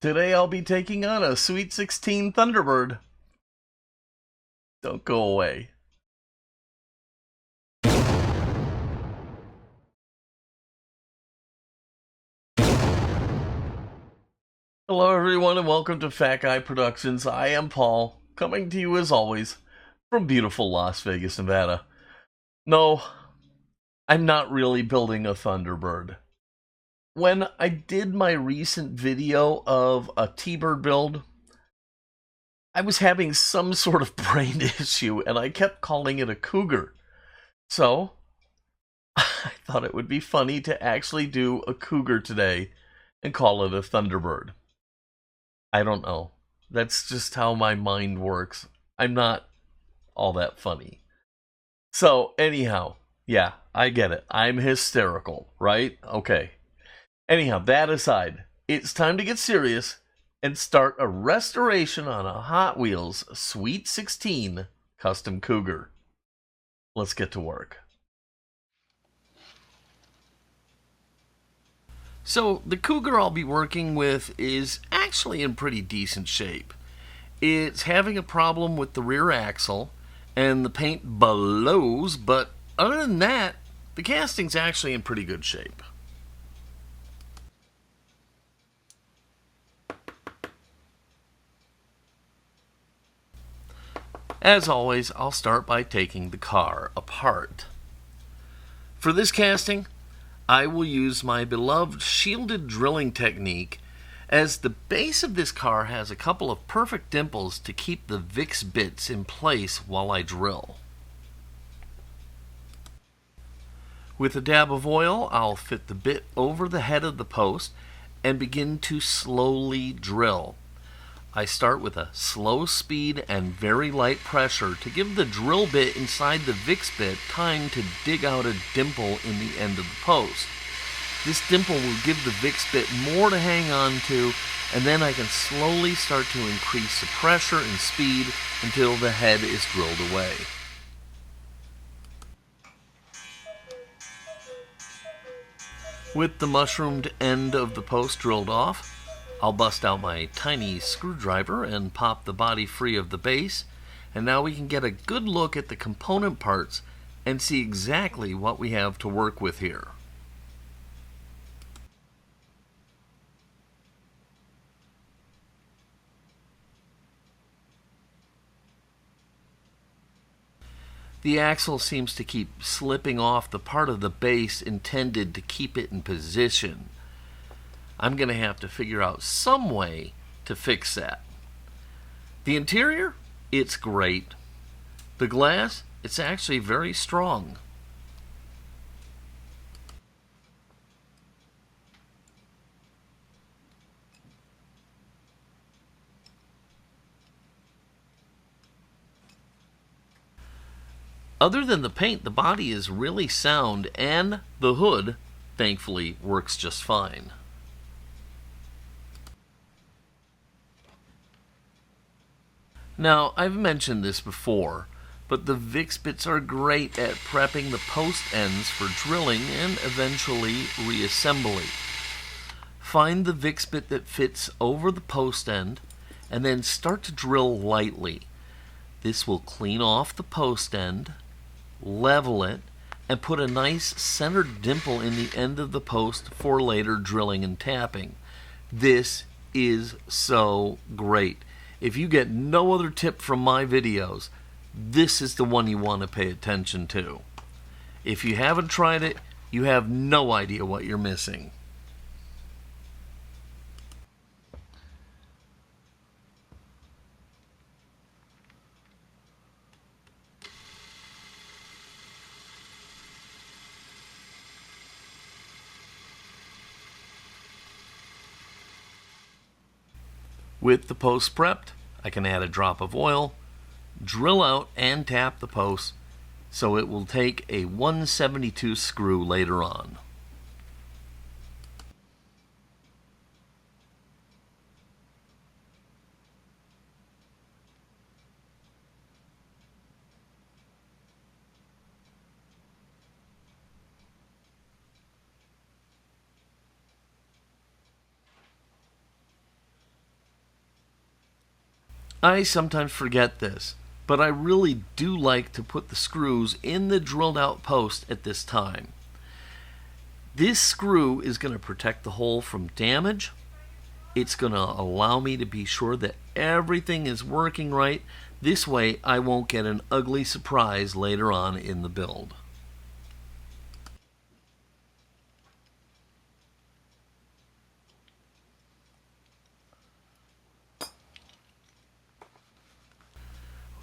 Today I'll be taking on a Sweet 16 Thunderbird. Don't go away. Hello everyone and welcome to Fat Guy Productions. I am Paul, coming to you as always from beautiful Las Vegas, Nevada. No, I'm not really building a Thunderbird. When I did my recent video of a T-Bird build, I was having some sort of brain issue and I kept calling it a Cougar. So, I thought it would be funny to actually do a Cougar today and call it a Thunderbird. I don't know. That's just how my mind works. I'm not all that funny. So, anyhow, yeah, I get it. I'm hysterical, right? Okay. Anyhow, that aside, it's time to get serious and start a restoration on a Hot Wheels Sweet 16 Custom Cougar. Let's get to work. So, the Cougar I'll be working with is actually in pretty decent shape. It's having a problem with the rear axle, and the paint blows, but other than that, the casting's actually in pretty good shape. As always, I'll start by taking the car apart. For this casting, I will use my beloved shielded drilling technique, as the base of this car has a couple of perfect dimples to keep the Vix bits in place while I drill. With a dab of oil, I'll fit the bit over the head of the post and begin to slowly drill. I start with a slow speed and very light pressure to give the drill bit inside the Vix bit time to dig out a dimple in the end of the post. This dimple will give the Vix bit more to hang on to, and then I can slowly start to increase the pressure and speed until the head is drilled away. With the mushroomed end of the post drilled off, I'll bust out my tiny screwdriver and pop the body free of the base, and now we can get a good look at the component parts and see exactly what we have to work with here. The axle seems to keep slipping off the part of the base intended to keep it in position. I'm going to have to figure out some way to fix that. The interior, it's great. The glass, it's actually very strong. Other than the paint, the body is really sound, and the hood, thankfully, works just fine. Now, I've mentioned this before, but the Vix bits are great at prepping the post ends for drilling and eventually reassembly. Find the Vix bit that fits over the post end, and then start to drill lightly. This will clean off the post end, level it, and put a nice centered dimple in the end of the post for later drilling and tapping. This is so great. If you get no other tip from my videos, this is the one you want to pay attention to. If you haven't tried it, you have no idea what you're missing. With the post prepped, I can add a drop of oil, drill out and tap the post so it will take a 172 screw later on. I sometimes forget this, but I really do like to put the screws in the drilled out post at this time. This screw is going to protect the hole from damage. It's going to allow me to be sure that everything is working right. This way I won't get an ugly surprise later on in the build.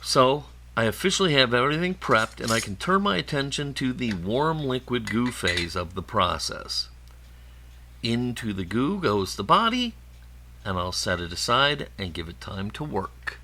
So, I officially have everything prepped and I can turn my attention to the warm liquid goo phase of the process. Into the goo goes the body, and I'll set it aside and give it time to work.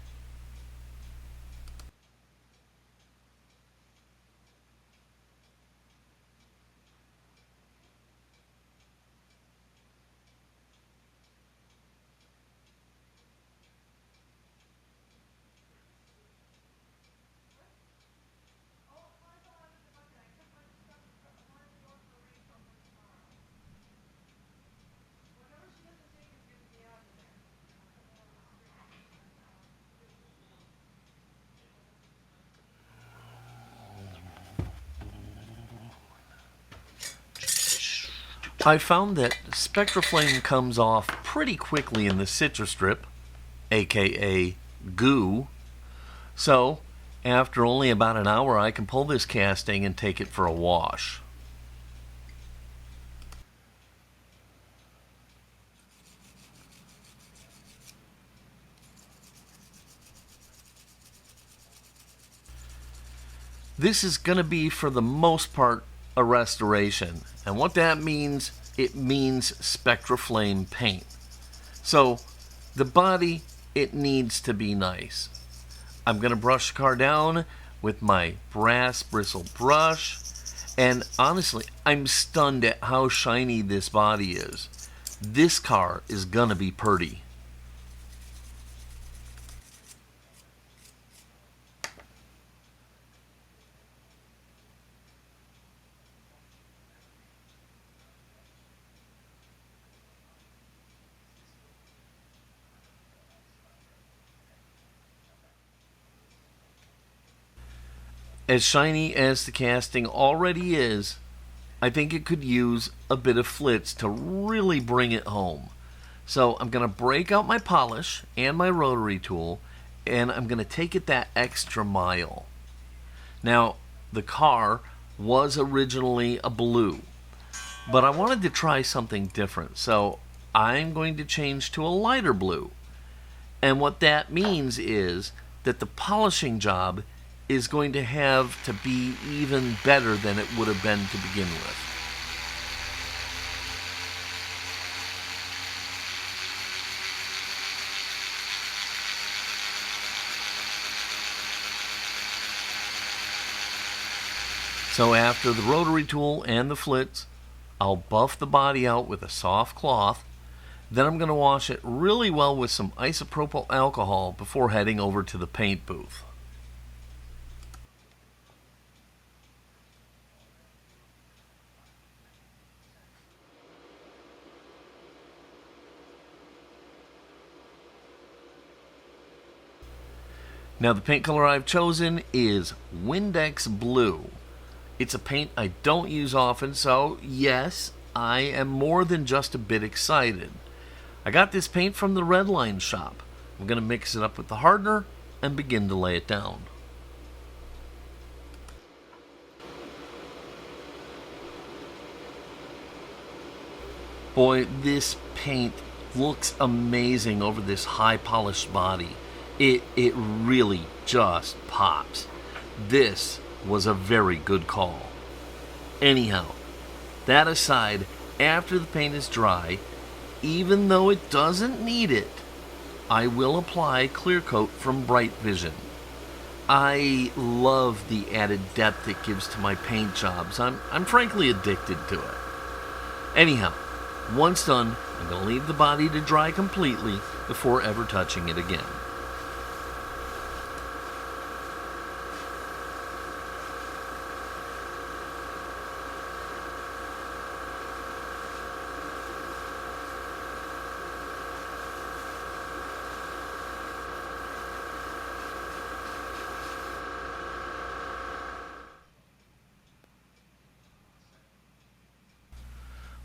I found that SpectraFlame comes off pretty quickly in the citrus strip, aka goo. So, after only about an hour, I can pull this casting and take it for a wash. This is going to be, for the most part, a restoration. And what that means, it means SpectraFlame paint. So, the body, it needs to be nice. I'm going to brush the car down with my brass bristle brush. And honestly, I'm stunned at how shiny this body is. This car is going to be pretty. As shiny as the casting already is, I think it could use a bit of flitz to really bring it home. So I'm going to break out my polish and my rotary tool, and I'm going to take it that extra mile. Now, the car was originally a blue, but I wanted to try something different, so I'm going to change to a lighter blue. And what that means is that the polishing job is going to have to be even better than it would have been to begin with. So after the rotary tool and the flitz, I'll buff the body out with a soft cloth. Then I'm going to wash it really well with some isopropyl alcohol before heading over to the paint booth. Now the paint color I've chosen is Windex Blue. It's a paint I don't use often, so yes, I am more than just a bit excited. I got this paint from the Redline Shop. I'm going to mix it up with the hardener and begin to lay it down. Boy, this paint looks amazing over this high polished body. It really just pops. This was a very good call. Anyhow, that aside, after the paint is dry, even though it doesn't need it, I will apply clear coat from Brightvision. I love the added depth it gives to my paint jobs. I'm frankly addicted to it. Anyhow, once done, I'm going to leave the body to dry completely before ever touching it again.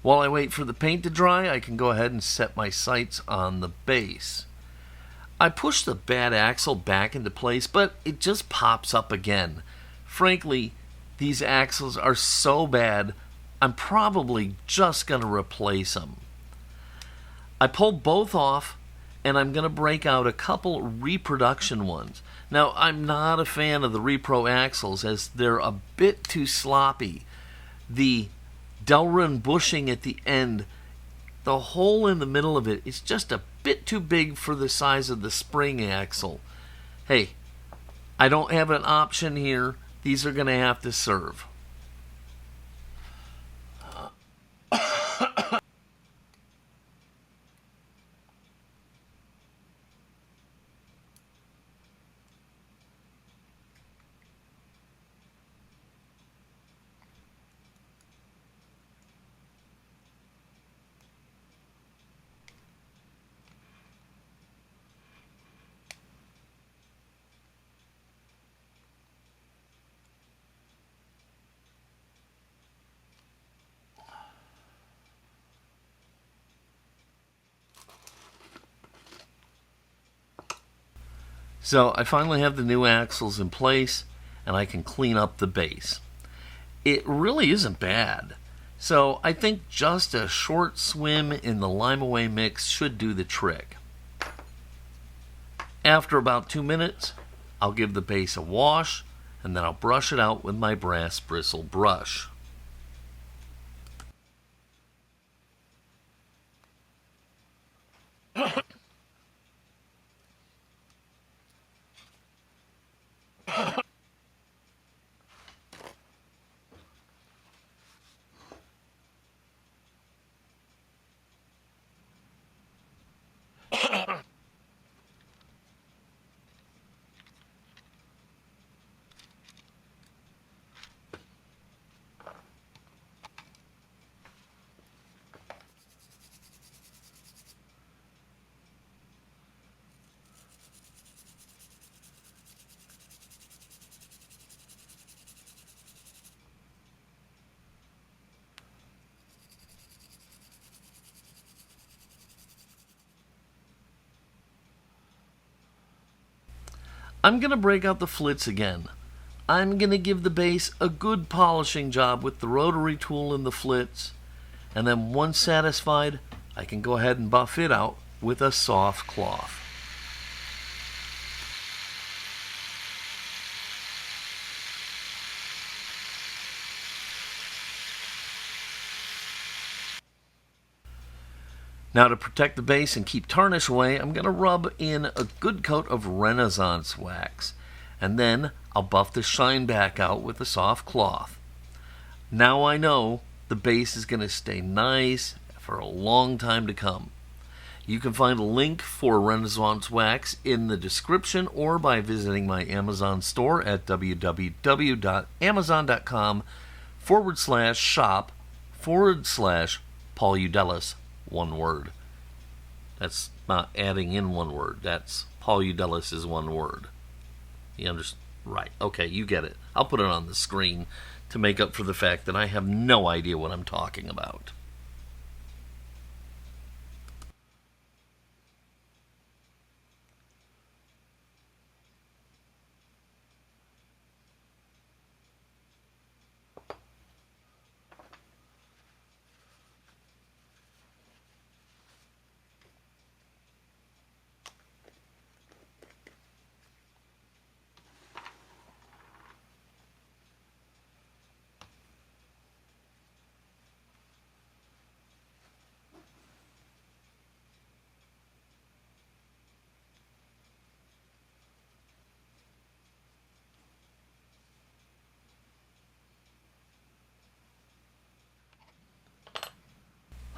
While I wait for the paint to dry, I can go ahead and set my sights on the base. I push the bad axle back into place, but it just pops up again. Frankly, these axles are so bad, I'm probably just going to replace them. I pull both off, and I'm going to break out a couple reproduction ones. Now, I'm not a fan of the repro axles as they're a bit too sloppy. The Delrin bushing at the end, the hole in the middle of it is just a bit too big for the size of the spring axle. Hey, I don't have an option here. These are going to have to serve. So I finally have the new axles in place, and I can clean up the base. It really isn't bad. So I think just a short swim in the Lime Away mix should do the trick. After about 2 minutes, I'll give the base a wash, and then I'll brush it out with my brass bristle brush. I'm going to break out the flits again. I'm going to give the base a good polishing job with the rotary tool in the flits, and then once satisfied, I can go ahead and buff it out with a soft cloth. Now, to protect the base and keep tarnish away, I'm going to rub in a good coat of Renaissance wax, and then I'll buff the shine back out with a soft cloth. Now I know the base is going to stay nice for a long time to come. You can find a link for Renaissance wax in the description or by visiting my Amazon store at www.amazon.com/shop/Paul Udelis. One word. That's not adding in one word. That's Paul Udelis is one word. You understand? Right. Okay, you get it. I'll put it on the screen to make up for the fact that I have no idea what I'm talking about.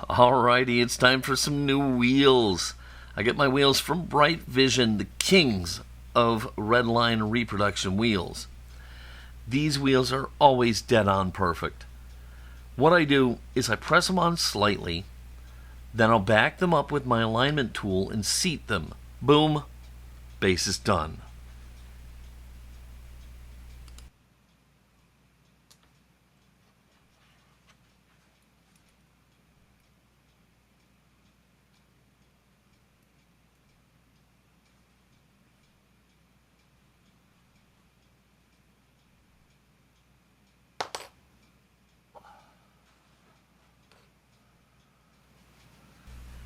Alrighty, it's time for some new wheels. I get my wheels from Brightvision, the kings of Redline reproduction wheels. These wheels are always dead on perfect. What I do is I press them on slightly, then I'll back them up with my alignment tool and seat them. Boom, base is done.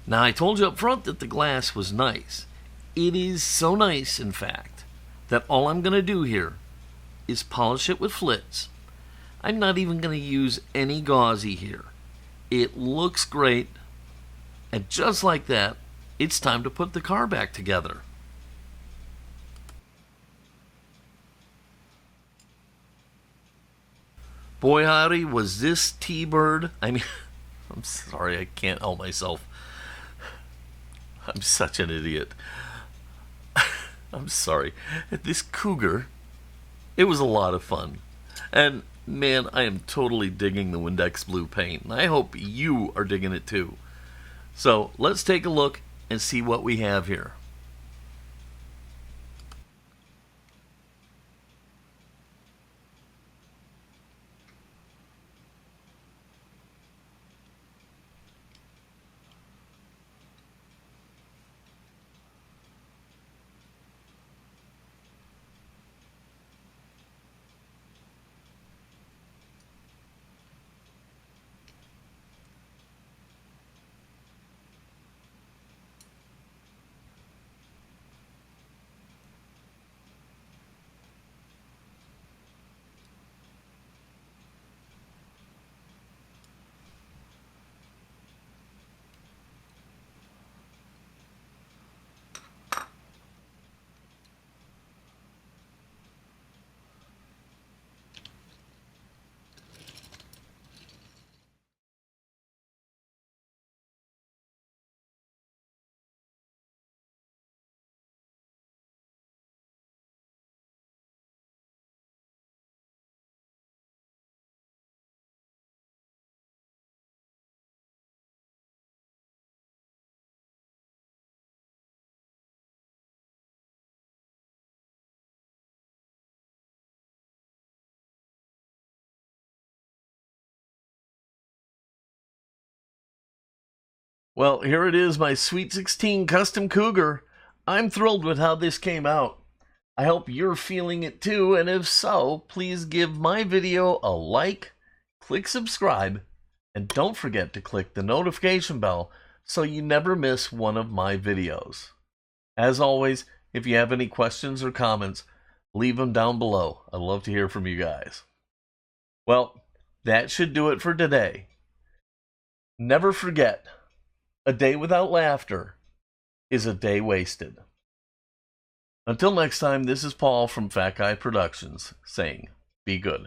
Now, I told you up front that the glass was nice. It is so nice, in fact, that all I'm going to do here is polish it with flitz. I'm not even going to use any gauzy here. It looks great, and just like that, it's time to put the car back together. Boy howdy, was this T-Bird, I'm sorry, I can't help myself. I'm such an idiot. I'm sorry. This Cougar, it was a lot of fun. And man, I am totally digging the Windex blue paint. And I hope you are digging it too. So let's take a look and see what we have here. Well, here it is, my Sweet 16 Custom Cougar. I'm thrilled with how this came out. I hope you're feeling it too, and if so, please give my video a like, click subscribe, and don't forget to click the notification bell so you never miss one of my videos. As always, if you have any questions or comments, leave them down below. I'd love to hear from you guys. Well, that should do it for today. Never forget, a day without laughter is a day wasted. Until next time, this is Paul from Fat Guy Productions saying, be good.